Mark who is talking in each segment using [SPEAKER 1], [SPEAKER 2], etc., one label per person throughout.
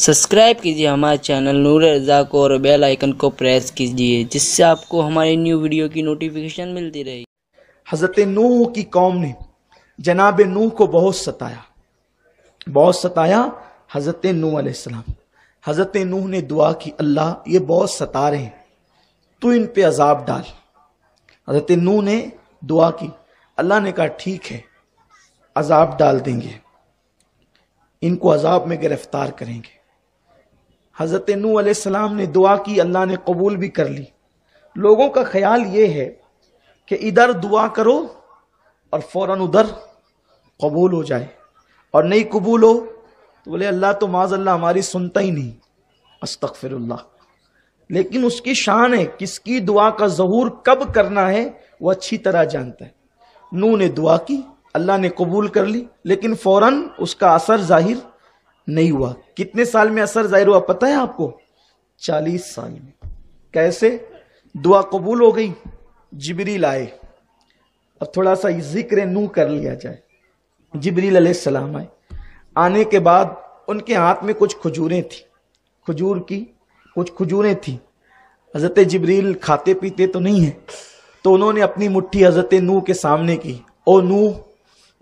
[SPEAKER 1] Subscribe कीजिए हमारे channel नूर रज़ा को और बेल आइकन को प्रेस कीजिए जिससे आपको हमारी न्यू वीडियो की नोटिफिकेशन मिलती रहे।
[SPEAKER 2] हज़रत नूह की कौम ने जनाब नूह को बहुत सताया हज़रत नूह अलैहिस्सलाम। हज़रत नूह ने दुआ की, अल्लाह ये बहुत सता रहे हैं, तू इन पे अजाब डाल। हज़रत नूह ने दुआ की, अल्लाह ने कहा ठीक है अजाब डाल देंगे, इनको अजाब में गिरफ्तार करेंगे। हज़रत नूह अलैहिस्सलाम ने दुआ की, अल्लाह ने कबूल भी कर ली। लोगों का ख्याल ये है कि इधर दुआ करो और फौरन उधर कबूल हो जाए, और नहीं कबूल हो तो बोले अल्लाह तो माज़अल्लाह हमारी सुनता ही नहीं, अस्तगफिरुल्लाह। लेकिन उसकी शान है, किसकी दुआ का ज़हूर कब करना है वो अच्छी तरह जानता है। नूह ने दुआ की, अल्लाह ने कबूल कर ली, लेकिन फौरन उसका असर जाहिर नहीं हुआ। कितने साल में असर जाहिर हुआ पता है आपको? 40 साल में। कैसे? दुआ कबूल हो गई, जिब्रील आए। अब थोड़ा सा जिक्र नूह कर लिया जाए। जिब्रील अलैहिस्सलाम आए, आने के बाद उनके हाथ में कुछ खजूरें थी, खजूर की कुछ खजूरें थी। हज़रत जिब्रील खाते पीते तो नहीं है, तो उन्होंने अपनी मुट्ठी हज़रत नूह के सामने की, ओ नूह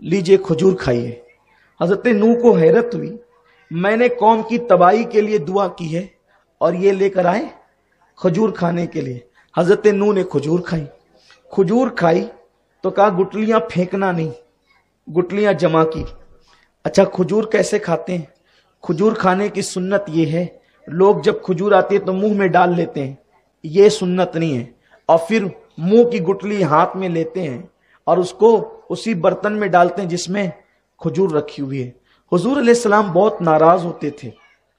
[SPEAKER 2] लीजिए खजूर खाइए। हज़रत नूह को हैरत हुई, मैंने कौम की तबाही के लिए दुआ की है और ये लेकर आए खजूर खाने के लिए। हज़रत नूह ने खजूर खाई तो कहा गुटलियां फेंकना नहीं, गुटलियां जमा की। अच्छा खजूर कैसे खाते हैं? खजूर खाने की सुन्नत ये है, लोग जब खजूर आती है तो मुंह में डाल लेते हैं, ये सुन्नत नहीं है। और फिर मुंह की गुटली हाथ में लेते हैं और उसको उसी बर्तन में डालते हैं जिसमें खजूर रखी हुई है। हुजूर अलैहिस्सलाम बहुत नाराज होते थे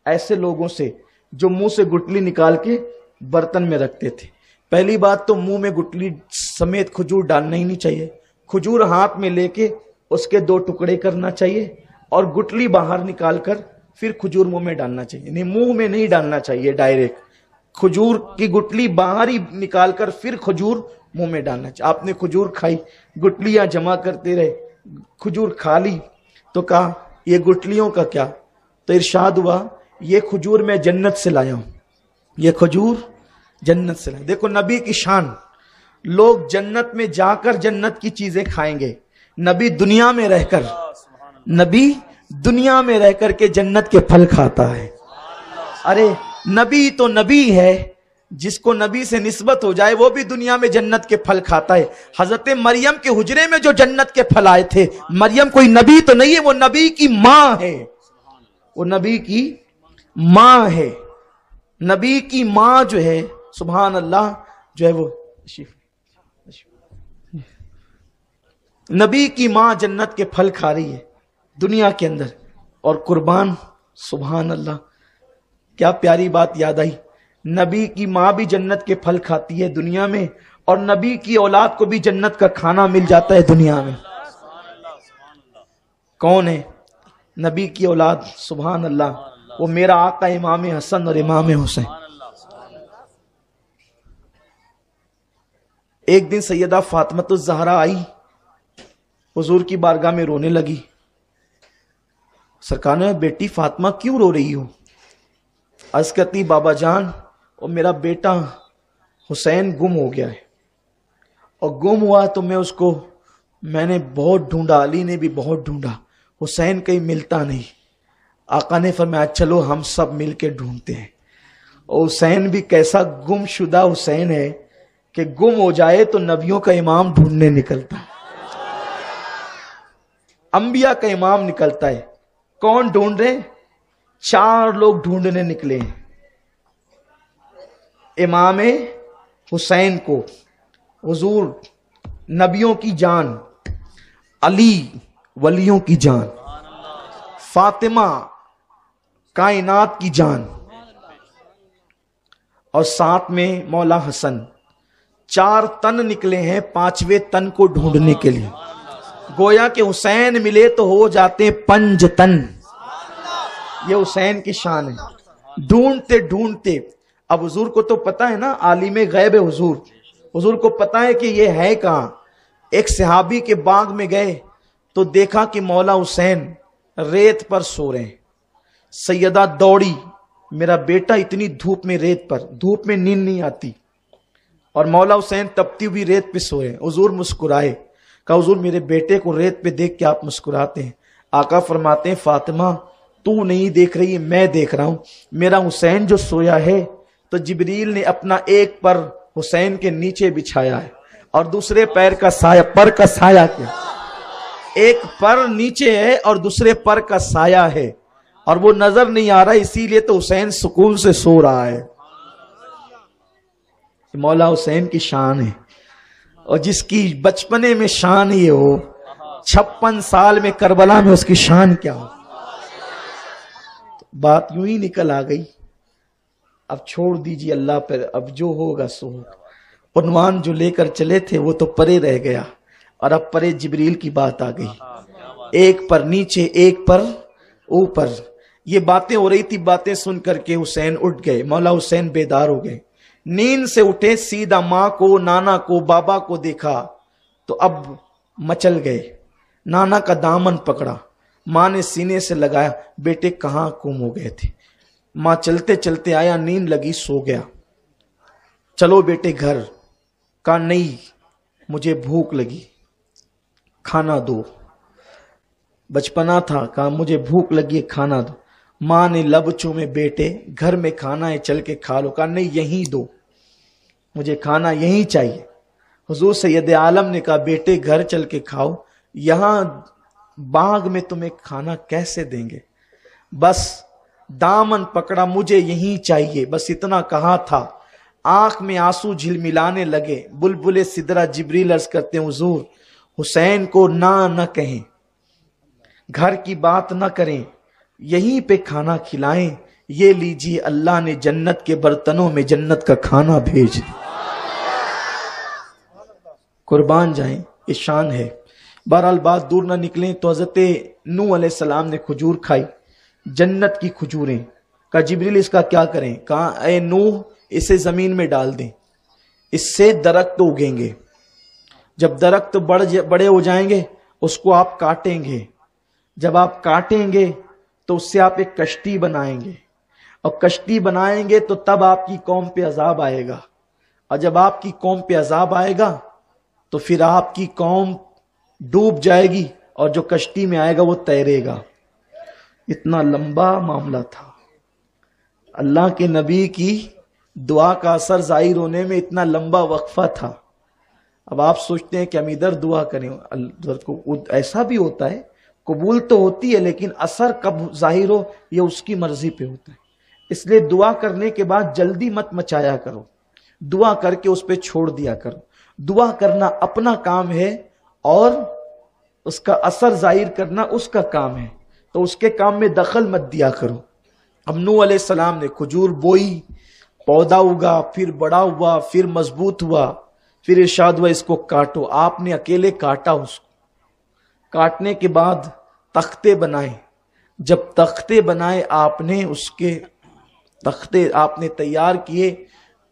[SPEAKER 2] ऐसे लोगों से जो मुंह से गुटली निकाल के बर्तन में रखते थे। पहली बात तो मुंह में गुटली समेत खजूर डालना ही नहीं चाहिए। खजूर हाथ में लेके उसके 2 टुकड़े करना चाहिए और गुटली बाहर निकालकर फिर खजूर मुंह में डालना चाहिए। नहीं, मुंह में नहीं डालना चाहिए डायरेक्ट, खजूर की गुटली बाहर ही निकालकर फिर खजूर मुंह में डालना चाहिए। आपने खजूर खाई, गुटलियां जमा करते रहे, खजूर खा ली तो कहा ये गुटलियों का क्या? तो इरशाद हुआ ये खजूर मैं जन्नत से लाया हूं, ये खजूर जन्नत से लाया। देखो नबी की शान, लोग जन्नत में जाकर जन्नत की चीजें खाएंगे, नबी दुनिया में रहकर के जन्नत के फल खाता है। अरे नबी तो नबी है, जिसको नबी से निस्बत हो जाए वो भी दुनिया में जन्नत के फल खाता है। हजरत मरियम के हुजरे में जो जन्नत के फल आए थे, मरियम कोई नबी तो नहीं है, वो नबी की मां है, वो नबी की मां है। नबी की मां जो है सुभान अल्लाह जो है वो नबी की मां जन्नत के फल खा रही है दुनिया के अंदर और कुर्बान। सुभान अल्लाह, क्या प्यारी बात याद आई। नबी की मां भी जन्नत के फल खाती है दुनिया में, और नबी की औलाद को भी जन्नत का खाना मिल जाता है दुनिया में। कौन है नबी की औलाद? सुभान अल्लाह, वो मेरा आका इमाम हसन और इमाम हुसैन। एक दिन सैयदा फातिमातुज़ ज़हरा आई, हुजूर की बारगाह में रोने लगी। सरकार ने, बेटी फातिमा क्यों रो रही हो? अर्ज़ करती, बाबा जान और मेरा बेटा हुसैन गुम हो गया है, और गुम हुआ तो मैंने बहुत ढूंढा, अली ने भी बहुत ढूंढा, हुसैन कहीं मिलता नहीं। आका ने फरमाया चलो हम सब मिलके ढूंढते हैं। और हुसैन भी कैसा गुमशुदा हुसैन है कि गुम हो जाए तो नबियों का इमाम ढूंढने निकलता है, अंबिया का इमाम निकलता है। कौन ढूंढ रहे? 4 लोग ढूंढने निकले हैं इमाम हुसैन को। हुजूर नबियों की जान, अली वलियों की जान, फातिमा कायनात की जान, और साथ में मौला हसन। 4 तन निकले हैं 5वें तन को ढूंढने के लिए। गोया के हुसैन मिले तो हो जाते 5 तन। ये हुसैन की शान है। ढूंढते ढूंढते, अब हुजूर को तो पता है ना, आलिमे गैब है हुजूर, हुजूर को पता है कि ये है कहां। एक सहाबी के बाग में गए तो देखा कि मौला हुसैन रेत पर सो रहे हैं। सैयदा दौड़ी, मेरा बेटा इतनी धूप में रेत पर, धूप में नींद नहीं आती, और मौला हुसैन तपती हुई रेत पे सोए। हुजूर मुस्कुराए, कहा हुजूर मेरे बेटे को रेत पे देख के आप मुस्कुराते हैं। आका फरमाते हैं फातिमा तू नहीं देख रही है, मैं देख रहा हूं। मेरा हुसैन जो सोया है तो जिब्रील ने अपना एक पर हुसैन के नीचे बिछाया है और दूसरे पैर का साया, पर का साया क्या, एक पर नीचे है और दूसरे पर का साया है, और वो नजर नहीं आ रहा, इसीलिए तो हुसैन सुकून से सो रहा है। मौला हुसैन की शान है, और जिसकी बचपने में शान ये हो, 56 साल में करबला में उसकी शान क्या हो। बात यूं ही निकल आ गई। अब छोड़ दीजिए अल्लाह पर, अब जो होगा सो होगा। उन्वान जो लेकर चले थे वो तो परे रह गया, और अब परे जिब्रील की बात आ गई। एक पर नीचे, एक पर ऊपर, ये बातें हो रही थी। बातें सुन करके हुसैन उठ गए। मौला हुसैन बेदार हो गए, नींद से उठे, सीधा माँ को, नाना को, बाबा को देखा तो अब मचल गए। नाना का दामन पकड़ा, माँ ने सीने से लगाया, बेटे कहाँ गुम हो गए थे। माँ चलते चलते आया, नींद लगी, सो गया। चलो बेटे घर। कहा नहीं, मुझे भूख लगी, खाना दो। बचपना था, कहा मुझे भूख लगी है, खाना दो। माँ ने लब चूमे, बेटे घर में खाना है, चल के खा लो। कहा नहीं, यहीं दो, मुझे खाना यहीं चाहिए। हुजूर सैयद आलम ने कहा बेटे घर चल के खाओ, यहां बाग में तुम्हें खाना कैसे देंगे। बस दामन पकड़ा, मुझे यहीं चाहिए, बस इतना कहा था। आंख में आंसू झिलमिलाने लगे। बुलबुले सिदरा जिब्रील अर्ज करते हैं हुजूर हुसैन को ना कहें, घर की बात ना करें, यहीं पे खाना खिलाएं। ये लीजिए अल्लाह ने जन्नत के बर्तनों में जन्नत का खाना भेज दिया। कुर्बान जाएं, ये शान है। बहरहाल बात दूर ना निकलें तो हजरत नूह अलैहिस्सलाम ने खजूर खाई, जन्नत की खजूरें। कहा जिब्रील इसका क्या करें। कहा ए नूह, इसे जमीन में डाल दें, इससे दरख्त उगेंगे। जब दरख्त बड़े हो जाएंगे उसको आप काटेंगे, जब आप काटेंगे तो उससे आप एक कश्ती बनाएंगे, और कश्ती बनाएंगे तो तब आपकी कौम पे अजाब आएगा, और जब आपकी कौम पे अजाब आएगा तो फिर आपकी कौम डूब जाएगी और जो कश्ती में आएगा वो तैरेगा। इतना लंबा मामला था। अल्लाह के नबी की दुआ का असर जाहिर होने में इतना लंबा वक्फा था। अब आप सोचते हैं कि हम इधर दुआ करें, ऐसा भी होता है, कबूल तो होती है, लेकिन असर कब जाहिर हो ये उसकी मर्जी पे होता है। इसलिए दुआ करने के बाद जल्दी मत मचाया करो, दुआ करके उस पर छोड़ दिया करो। दुआ करना अपना काम है और उसका असर जाहिर करना उसका काम है, तो उसके काम में दखल मत दिया करो। अब नूह अलैहिस्सलाम ने खजूर बोई, पौधा उगा, फिर बड़ा हुआ, फिर मजबूत हुआ, फिर इरशाद हुआ इसको काटो। आपने अकेले काटा, उसको काटने के बाद तख्ते बनाए। जब तख्ते बनाए आपने, उसके तख्ते आपने तैयार किए,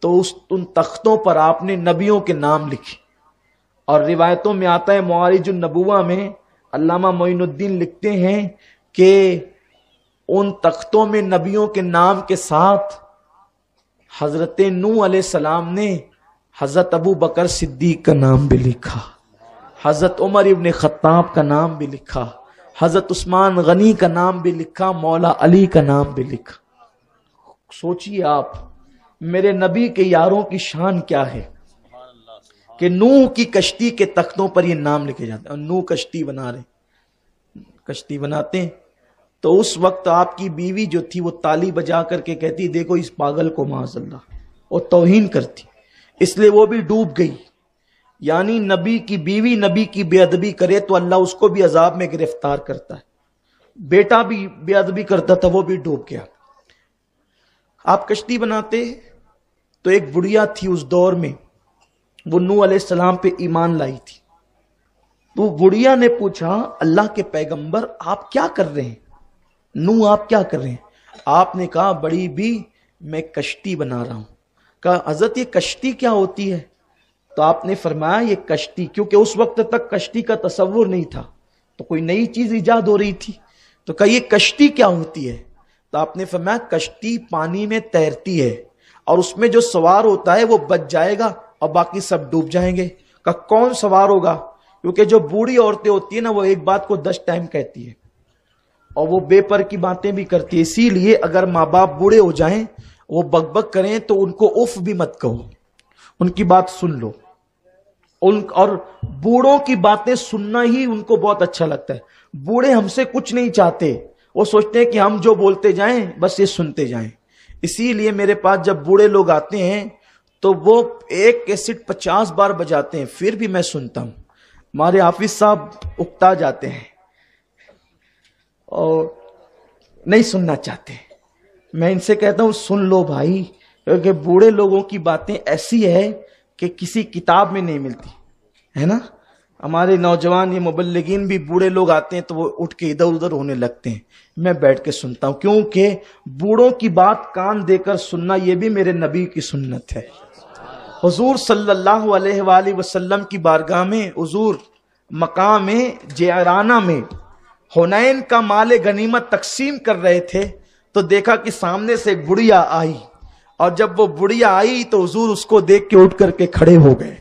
[SPEAKER 2] तो उन तख्तों पर आपने नबियों के नाम लिखे। और रिवायतों में आता है, मवारिजुन नबुवा में अल्लामा मोइनुद्दीन लिखते हैं कि उन तख्तों में नबियों के नाम के साथ हजरत नूह अलैहिस्सलाम ने हजरत अबू बकर सिद्दीक का नाम भी लिखा, हजरत उमर इब्न खत्ताब का नाम भी लिखा, हजरत उस्मान गनी का नाम भी लिखा, मौला अली का नाम भी लिखा। सोचिए आप, मेरे नबी के यारों की शान क्या है कि नूह की कश्ती के तख्तों पर ये नाम लिखे जाते हैं। और नूह कश्ती बना रहे, कश्ती बनाते हैं तो उस वक्त आपकी बीवी जो थी वो ताली बजा करके कहती देखो इस पागल को माज़अल्लाह, और तौहीन करती, इसलिए वो भी डूब गई। यानी नबी की बीवी नबी की बेअदबी करे तो अल्लाह उसको भी अजाब में गिरफ्तार करता है। बेटा भी बेअदबी करता था, वो भी डूब गया। आप कश्ती बनाते तो एक बुढ़िया थी उस दौर में, वो नूह अलैहिस्सलाम पे ईमान लाई थी। तो बुढ़िया ने पूछा अल्लाह के पैगंबर आप क्या कर रहे हैं, नूह आप क्या कर रहे हैं। आपने कहा बड़ी भी मैं कश्ती बना रहा हूं। कहा हजरत ये कश्ती क्या होती है। तो आपने फरमाया ये कश्ती, क्योंकि उस वक्त तक कश्ती का तसव्वुर नहीं था, तो कोई नई चीज इजाद हो रही थी। तो कहा ये कश्ती क्या होती है। تو آپ نے فرمایا کشتی پانی میں تیرتی ہے اور اس میں جو سوار ہوتا ہے وہ بچ جائے گا اور باقی سب ڈوب جائیں گے. کہ کون سوار ہوگا؟ کیونکہ جو بوڑھی عورتیں ہوتی ہیں نا وہ ایک بات کو 10 ٹائم کہتی ہے اور وہ بے پر کی باتیں بھی کرتی ہے. اسی لیے اگر ماں باپ بوڑھے ہو جائیں وہ بک بک کریں تو ان کو اف بھی مت کہو, ان کی بات سن لو. اور بوڑھوں کی باتیں سننا ہی ان کو بہت اچھا لگتا ہے. بوڑھے ہم سے کچھ نہیں چاہتے, وہ سوچتے ہیں کہ ہم جو بولتے جائیں بس یہ سنتے جائیں. اسی لیے میرے پاس جب بوڑھے لوگ آتے ہیں تو وہ ایک کیسٹ 50 بار بجاتے ہیں پھر بھی میں سنتا ہوں. ہمارے حافظ صاحب اکتا جاتے ہیں اور نہیں سننا چاہتے. میں ان سے کہتا ہوں سن لو بھائی, کیونکہ بوڑھے لوگوں کی باتیں ایسی ہے کہ کسی کتاب میں نہیں ملتی ہے نا. ہمارے نوجوان یہ مبلغین بھی بوڑھے لوگ آتے ہیں تو وہ اٹھ کے ادھر ادھر ہونے لگتے ہیں. میں بیٹھ کے سنتا ہوں کیونکہ بوڑھوں کی بات کان دے کر سننا یہ بھی میرے نبی کی سنت ہے. حضور صلی اللہ علیہ وآلہ وسلم کی بارگاہ میں حضور مقام جعرانہ میں حنین کا مال غنیمت تقسیم کر رہے تھے تو دیکھا کہ سامنے سے ایک بڑھیا آئی, اور جب وہ بڑھیا آئی تو حضور اس کو دیکھ کے اٹھ کر کے کھڑے ہو گئے.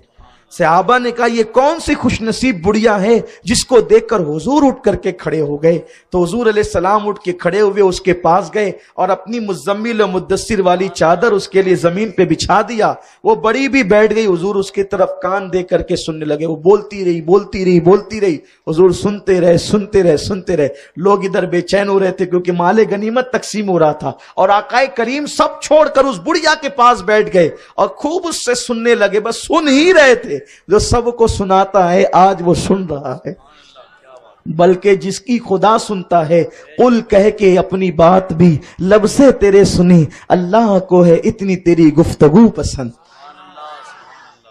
[SPEAKER 2] صحابہ نے کہا یہ کون سی خوش نصیب بڑھیا ہے جس کو دیکھ کر حضور اٹھ کر کے کھڑے ہو گئے. تو حضور علیہ السلام اٹھ کے کھڑے ہوئے اس کے پاس گئے اور اپنی مزمل و مدثر والی چادر اس کے لیے زمین پہ بچھا دیا. وہ بڑی بھی بیٹھ گئی, حضور اس کی طرف کان دے کر کے سننے لگے. وہ بولتی رہی بولتی رہی بولتی رہی, حضور سنتے رہے سنتے رہے سنتے رہے. لوگ ادھر بے چین ہو رہے تھے کیونکہ مال غنیمت تقسیم ہو رہا تھا, اور آقائے کریم سب چھوڑ کر اس بڑھیا کے پاس بیٹھ گئے اور خوب اس سے سننے لگے. بس سن ہی رہے تھے. جو سب کو سناتا ہے آج وہ سن رہا ہے, بلکہ جس کی خدا سنتا ہے قل کہہ کے اپنی بات بھی لب سے تیرے سنی, اللہ کو ہے اتنی تیری گفتگو پسند.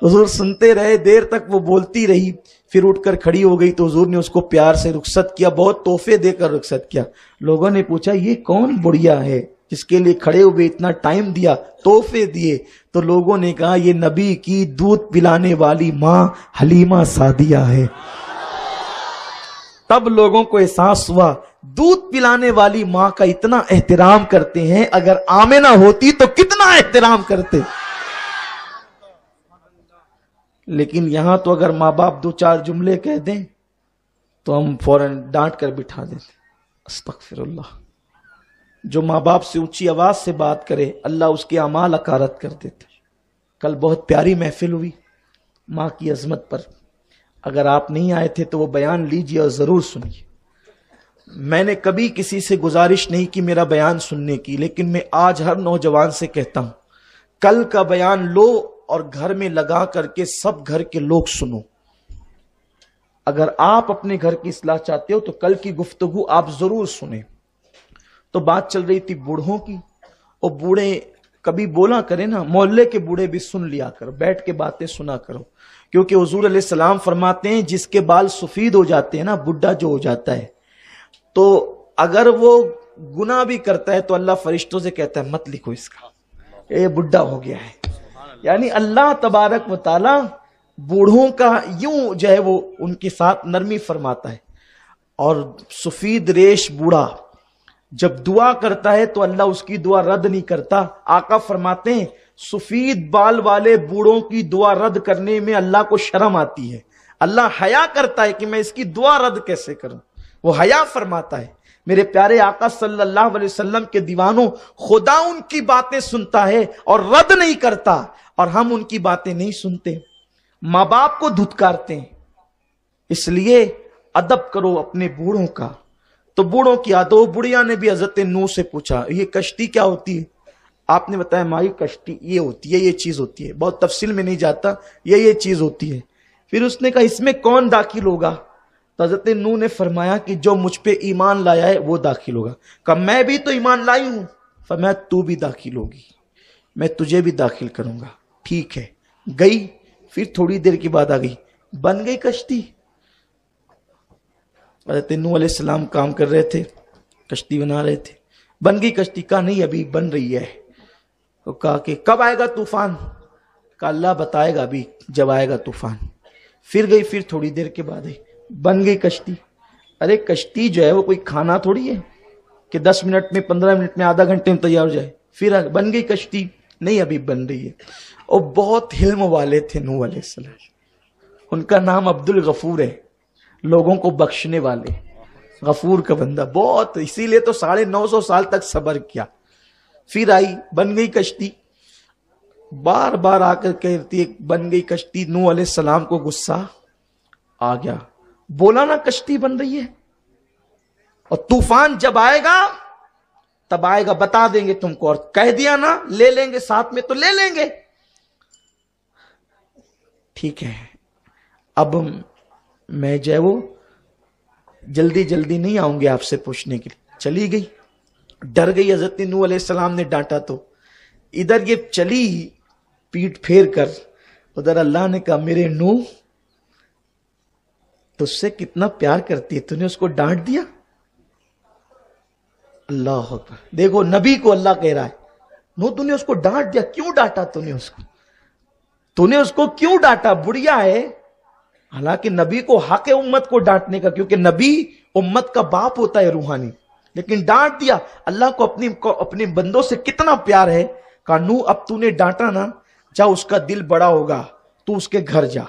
[SPEAKER 2] حضور سنتے رہے, دیر تک وہ بولتی رہی, پھر اٹھ کر کھڑی ہو گئی تو حضور نے اس کو پیار سے رخصت کیا, بہت تحفے دے کر رخصت کیا. لوگوں نے پوچھا یہ کون بڑھیا ہے جس کے لیے کھڑے ہوئے اتنا ٹائم دیا, تحفے دیے؟ تو لوگوں نے کہا یہ نبی کی دودھ پلانے والی ماں حلیمہ سعدیہ ہے. تب لوگوں کو احساس ہوا دودھ پلانے والی ماں کا اتنا احترام کرتے ہیں, اگر آمنہ ہوتی تو کتنا احترام کرتے. لیکن یہاں تو اگر ماں باپ 2-4 جملے کہہ دیں تو ہم فوراً ڈانٹ کر بٹھا دیتے. استغفر اللہ. جو ماں باپ سے اونچی آواز سے بات کرے اللہ اس کے اعمال اکارت کر دیتا. کل بہت پیاری محفل ہوئی ماں کی عظمت پر, اگر آپ نہیں آئے تھے تو وہ بیان لیجئے اور ضرور سنیے. میں نے کبھی کسی سے گزارش نہیں کی میرا بیان سننے کی, لیکن میں آج ہر نوجوان سے کہتا ہوں کل کا بیان لو اور گھر میں لگا کر کے سب گھر کے لوگ سنو. اگر آپ اپنے گھر کی اصلاح چاہتے ہو تو کل کی گفتگو آپ ضرور سنیں. تو بات چل رہی تھی بوڑھوں کی, اور بوڑھے کبھی بولا کرے نا, محلے کے بوڑھے بھی سن لیا کرو, بیٹھ کے باتیں سنا کرو. کیونکہ حضور علیہ السلام فرماتے ہیں جس کے بال سفید ہو جاتے ہیں نا, بڈھا جو ہو جاتا ہے, تو اگر وہ گناہ بھی کرتا ہے تو اللہ فرشتوں سے کہتا ہے مت لکھو اس کا, یہ بڈھا ہو گیا ہے. یعنی اللہ تبارک و تعالی بوڑھوں کا یوں جو ہے وہ ان کے ساتھ نرمی فرماتا ہے. اور سفید ریش بوڑھا جب دعا کرتا ہے تو اللہ اس کی دعا رد نہیں کرتا. آقا فرماتے ہیں سفید بال والے بوڑھوں کی دعا رد کرنے میں اللہ کو شرم آتی ہے. اللہ حیا کرتا ہے کہ میں اس کی دعا رد کیسے کروں, وہ حیا فرماتا ہے. میرے پیارے آقا صلی اللہ علیہ وسلم کے دیوانوں, خدا ان کی باتیں سنتا ہے اور رد نہیں کرتا, اور ہم ان کی باتیں نہیں سنتے, ماں باپ کو دھتکارتے ہیں. اس لیے ادب کرو اپنے بوڑھوں کا. تو بوڑھوں کی عادت, بڑھیا نے بھی حضرت نوح سے پوچھا یہ کشتی کیا ہوتی ہے؟ آپ نے بتایا مائی کشتی یہ ہوتی ہے, یہ چیز ہوتی ہے, بہت تفصیل میں نہیں جاتا, یہ چیز ہوتی ہے. پھر اس نے کہا اس میں کون داخل ہوگا؟ تو حضرت نوح نے فرمایا کہ جو مجھ پہ ایمان لایا ہے وہ داخل ہوگا. کہا میں بھی تو ایمان لائی ہوں. فرمایا تو بھی داخل ہوگی, میں تجھے بھی داخل کروں گا. ٹھیک ہے, گئی. پھر تھوڑی دیر کے بعد آ گئی, بن گئی کشتی. حضرت نوح علیہ السلام کام کر رہے تھے, کشتی بنا رہے تھے, بن گئی کشتی. کہا نہیں ابھی بن رہی ہے. تو کہا کہ کب آئے گا طوفان؟ کہا اللہ بتائے گا ابھی جب آئے گا طوفان. پھر گئی, پھر تھوڑی دیر کے بعد بن گئی کشتی. ارے کشتی جو ہے وہ کوئی کھانا تھوڑی ہے, کہ 10 منٹ میں 15 منٹ میں آدھا گھنٹے میں تیار ہو جائے. پھر بن گئی کشتی؟ نہیں، ابھی بن رہی ہے. اور بہت حلم والے تھے نوح علیہ السلام. ان کا نام عبد الغفور ہے، لوگوں کو بخشنے والے، غفور کا بندہ بہت، اسی لیے تو 950 سال تک صبر کیا. پھر آئی، بن گئی کشتی. بار بار آ کر کہتی ہے بن گئی کشتی. نوح علیہ السلام کو غصہ آ گیا، بولا نا کشتی بن رہی ہے، اور طوفان جب آئے گا تب آئے گا، بتا دیں گے تم کو، اور کہہ دیا نا لے لیں گے ساتھ میں تو لے لیں گے. ٹھیک ہے، اب میں جو ہے وہ جلدی نہیں آؤں گے آپ سے پوچھنے کے لیے. چلی گئی، ڈر گئی. حضرت نوح علیہ السلام نے ڈانٹا تو ادھر یہ چلی پیٹ پھیر کر، ادھر اللہ نے کہا میرے نوح تجھ سے کتنا پیار کرتی ہے، تو نے اس کو ڈانٹ دیا. اللہ اکبر. دیکھو نبی کو اللہ کہہ رہا ہے نوح تو نے اس کو ڈانٹ دیا. کیوں ڈانٹا تو نے اس کو کیوں ڈانٹا؟ بڑھیا ہے. حالانکہ نبی کو حق ہے امت کو ڈانٹنے کا، کیونکہ نبی امت کا باپ ہوتا ہے روحانی، لیکن ڈانٹ دیا. اللہ کو اپنے بندوں سے کتنا پیار ہے. کہا نوح اب تو نے ڈانٹا نا، جا اس کا دل بڑا ہوگا تو اس کے گھر جا،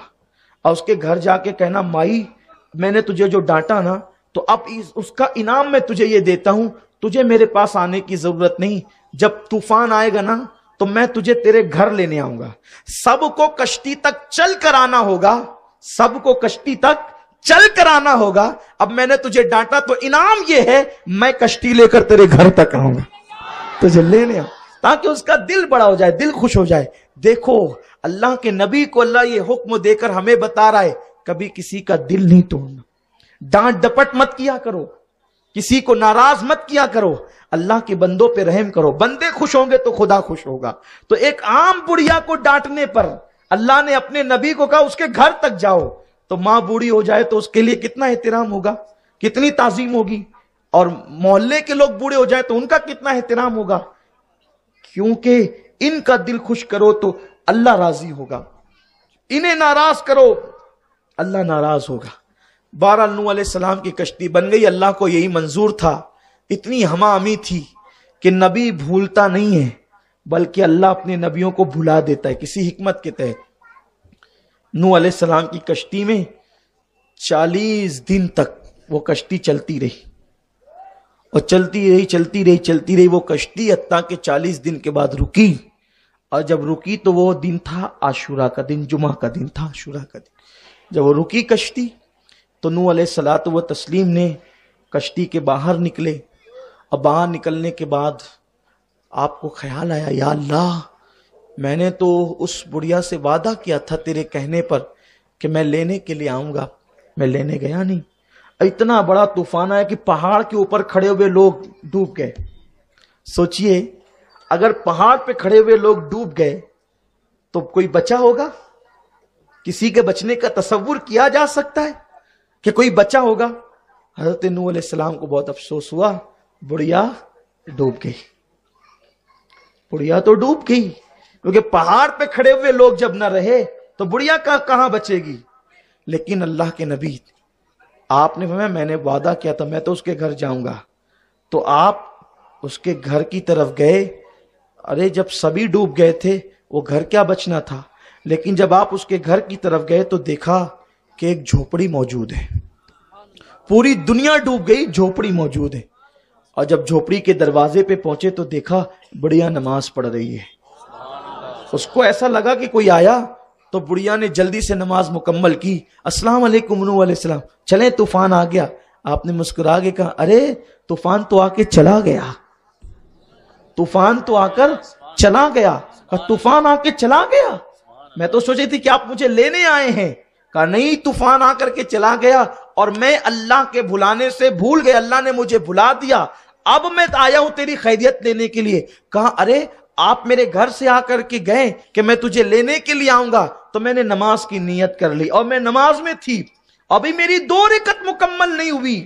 [SPEAKER 2] اور اس کے گھر جا کے کہنا مائی میں نے تجھے جو ڈانٹا نا، تو اب اس کا انعام میں تجھے یہ دیتا ہوں، تجھے میرے پاس آنے کی ضرورت نہیں. جب طوفان آئے گا نا تو میں تجھے تیرے گھر لینے آؤں گا. سب کو کشتی تک چل کر آنا ہوگا، سب کو کشتی تک چل کر آنا ہوگا. اب میں نے تجھے ڈانٹا تو انعام یہ ہے میں کشتی لے کر تیرے گھر تک آؤں گا، تجھے لینے آؤں، تاکہ اس کا دل بڑا ہو جائے، دل خوش ہو جائے. دیکھو اللہ کے نبی کو اللہ یہ حکم دے کر ہمیں بتا رہا ہے کبھی کسی کا دل نہیں توڑنا. ڈانٹ ڈپٹ مت کیا کرو، کسی کو ناراض مت کیا کرو، اللہ کے بندوں پہ رحم کرو. بندے خوش ہوں گے تو خدا خوش ہوگا. تو ایک عام بڑھیا کو ڈانٹنے پر اللہ نے اپنے نبی کو کہا اس کے گھر تک جاؤ. تو ماں بوڑھی ہو جائے تو اس کے لیے کتنا احترام ہوگا، کتنی تعظیم ہوگی، اور محلے کے لوگ بوڑھے ہو جائے تو ان کا کتنا احترام ہوگا. کیونکہ ان کا دل خوش کرو تو اللہ راضی ہوگا، انہیں ناراض کرو اللہ ناراض ہوگا. بہرحال نوح علیہ السلام کی کشتی بن گئی. اللہ کو یہی منظور تھا. اتنی ہمہ امی تھی کہ نبی بھولتا نہیں ہے، بلکہ اللہ اپنے نبیوں کو بھلا دیتا ہے کسی حکمت کے تحت. نوح علیہ السلام کی کشتی میں 40 دن تک وہ کشتی چلتی رہی، اور چلتی رہی وہ کشتی، حتیٰ کہ 40 دن کے بعد رکی. اور جب رکی تو وہ دن تھا عاشورہ کا دن، جمعہ کا دن تھا، عاشورہ کا دن. جب وہ رکی کشتی تو نوح علیہ الصلوۃ والتسلیم نے کشتی کے باہر نکلے. اور باہر نکلنے کے بعد آپ کو خیال آیا یا اللہ میں نے تو اس بڑھیا سے وعدہ کیا تھا تیرے کہنے پر کہ میں لینے کے لیے آؤں گا، میں لینے گیا نہیں. اتنا بڑا طوفان آیا کہ پہاڑ کے اوپر کھڑے ہوئے لوگ ڈوب گئے. سوچئے اگر پہاڑ پہ کھڑے ہوئے لوگ ڈوب گئے تو کوئی بچا ہوگا؟ کسی کے بچنے کا تصور کیا جا سکتا ہے کہ کوئی بچا ہوگا؟ حضرت نوح علیہ السلام کو بہت افسوس ہوا، بڑھیا ڈوب گئی، بڑھیا تو ڈوب گئی. کیونکہ پہاڑ پہ کھڑے ہوئے لوگ جب نہ رہے تو بڑھیا کہاں بچے گی. لیکن اللہ کے نبی آپ نے فرمایا میں نے وعدہ کیا تھا میں تو اس کے گھر جاؤں گا. تو آپ اس کے گھر کی طرف گئے. ارے جب سبھی ڈوب گئے تھے وہ گھر کیا بچنا تھا. لیکن جب آپ اس کے گھر کی طرف گئے تو دیکھا کہ ایک جھوپڑی موجود ہے. پوری دنیا ڈوب گئی، جھوپڑی موجود ہے. اور جب جھوپڑی کے دروازے پہ پہنچے تو دیکھا بڑھیا نماز پڑھ رہی ہے. اس کو ایسا لگا کہ کوئی آیا تو بڑھیا نے جلدی سے نماز مکمل کی. السلام علیکم نوح علیہ السلام، چلیں طوفان آ گیا. آپ نے مسکرا کے کہا ارے طوفان تو آ کے چلا گیا، طوفان تو آ کر چلا گیا. طوفان آ کے چلا گیا، میں تو سوچی تھی کہ آپ مجھے لینے آئے ہیں. کہا نہیں، طوفان آ کر کے چلا گیا اور میں اللہ کے بھلانے سے بھول گیا، اللہ نے مجھے بھلا دیا. اب میں آیا ہوں تیری خیریت لینے کے لیے. کہا ارے آپ میرے گھر سے آ کر کے گئے کہ میں تجھے لینے کے لیے آؤں گا، تو میں نے نماز کی نیت کر لی اور میں نماز میں تھی، ابھی میری 2 رکعت مکمل نہیں ہوئی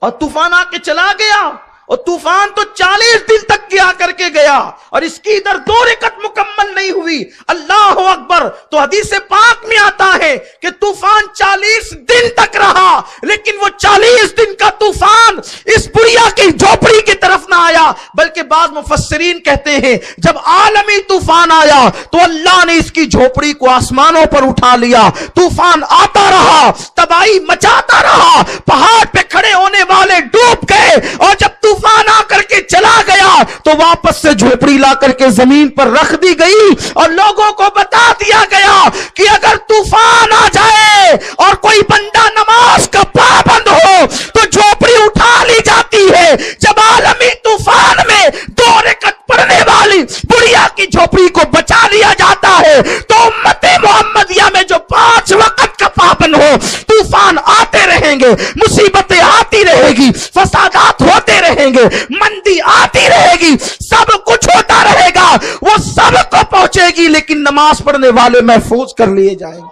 [SPEAKER 2] اور طوفان آ کے چلا گیا. اور طوفان تو 40 دن تک کے آ کر کے گیا गया और इसकी इधर 2 रकत मुकम्मल नहीं हुई, अल्लाह अकबर। तो हदीस पाक में आता है कि तूफान 40 दिन तक रहा, लेकिन वो 40 दिन का तूफान इस बुढ़िया की झोपड़ी की तरफ ना आया, बल्कि बाद मुफस्सिरीन कहते हैं जब आलमी तूफान आया तो अल्लाह ने इसकी झोपड़ी को आसमानों पर उठा लिया। तूफान आता रहा, तबाही मचाता रहा, पहाड़ पे खड़े होने वाले डूब गए, और जब तूफान आकर के चला गया तो वापस से झोपड़ी ला करके जमीन पर रख दी गई और लोगों को बता दिया गया कि अगर तूफान आ जाए और कोई बंदा नमाज का पाबंद हो तो झोपड़ी उठा ली जाती है। जब आलमी तूफान में 2 रकत पढ़ने वाली बुढ़िया की झोपड़ी को बचा लिया जाता है, तो उम्मते मोहम्मदिया में जो 5 वक्त का पाबंद हो, तूफान आते रहेंगे, मुसीबतें आती रहेगी, फसादात होते रहेंगे, मंदी आती रहेगी, सब कुछ होता रहेगा, वो सब को पहुंचेगी, लेकिन नमाज पढ़ने वाले महफूज कर लिए जाएंगे।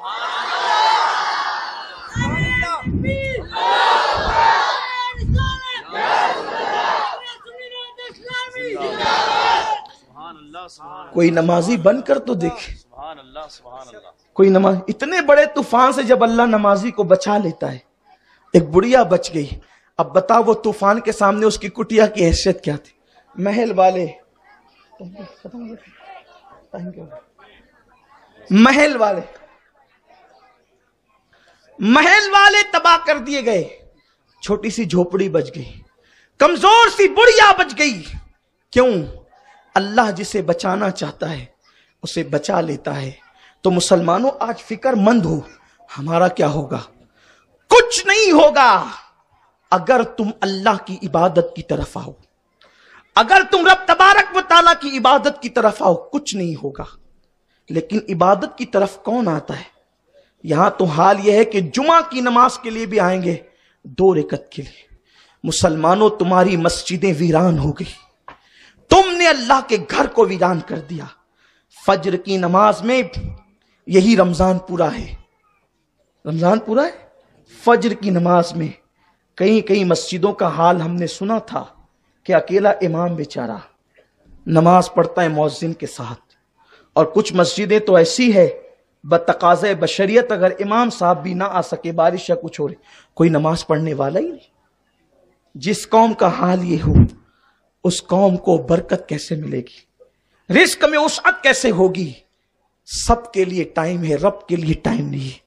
[SPEAKER 2] कोई नमाजी बनकर तो देखे, कोई नमाज। इतने बड़े तूफान से जब अल्लाह नमाजी को बचा लेता है, एक बुढ़िया बच गई। अब बताओ वो तूफान के सामने उसकी कुटिया की हैसियत क्या थी? महल वाले तबाह कर दिए गए, छोटी सी झोपड़ी बच गई, कमजोर सी बुढ़िया बच गई। क्यों? अल्लाह जिसे बचाना चाहता है उसे बचा लेता है। तो मुसलमानों आज फिक्रमंद हो, हमारा क्या होगा? कुछ नहीं होगा अगर तुम अल्लाह की इबादत की तरफ आओ, अगर तुम रब तबारक व तआला की इबादत की तरफ आओ, कुछ नहीं होगा। लेकिन इबादत की तरफ कौन आता है? यहां तो हाल यह है कि जुमा की नमाज के लिए भी आएंगे 2 रकत के लिए। मुसलमानों, तुम्हारी मस्जिदें वीरान हो गई, तुमने अल्लाह के घर को वीरान कर दिया। फज्र की नमाज में यही रमजान पूरा है, रमजान पूरा है। फज्र की नमाज में कई कई मस्जिदों का हाल हमने सुना था कि अकेला इमाम बेचारा नमाज पढ़ता है मौज़िन के साथ, और कुछ मस्जिदें तो ऐसी है बतकाज़े बशरियत अगर इमाम साहब भी ना आ सके, बारिश या कुछ हो रही, कोई नमाज पढ़ने वाला ही नहीं। जिस कौम का हाल ये हो, उस कौम को बरकत कैसे मिलेगी? रिस्क में वसअत कैसे होगी? सबके लिए टाइम है, रब के लिए टाइम नहीं है।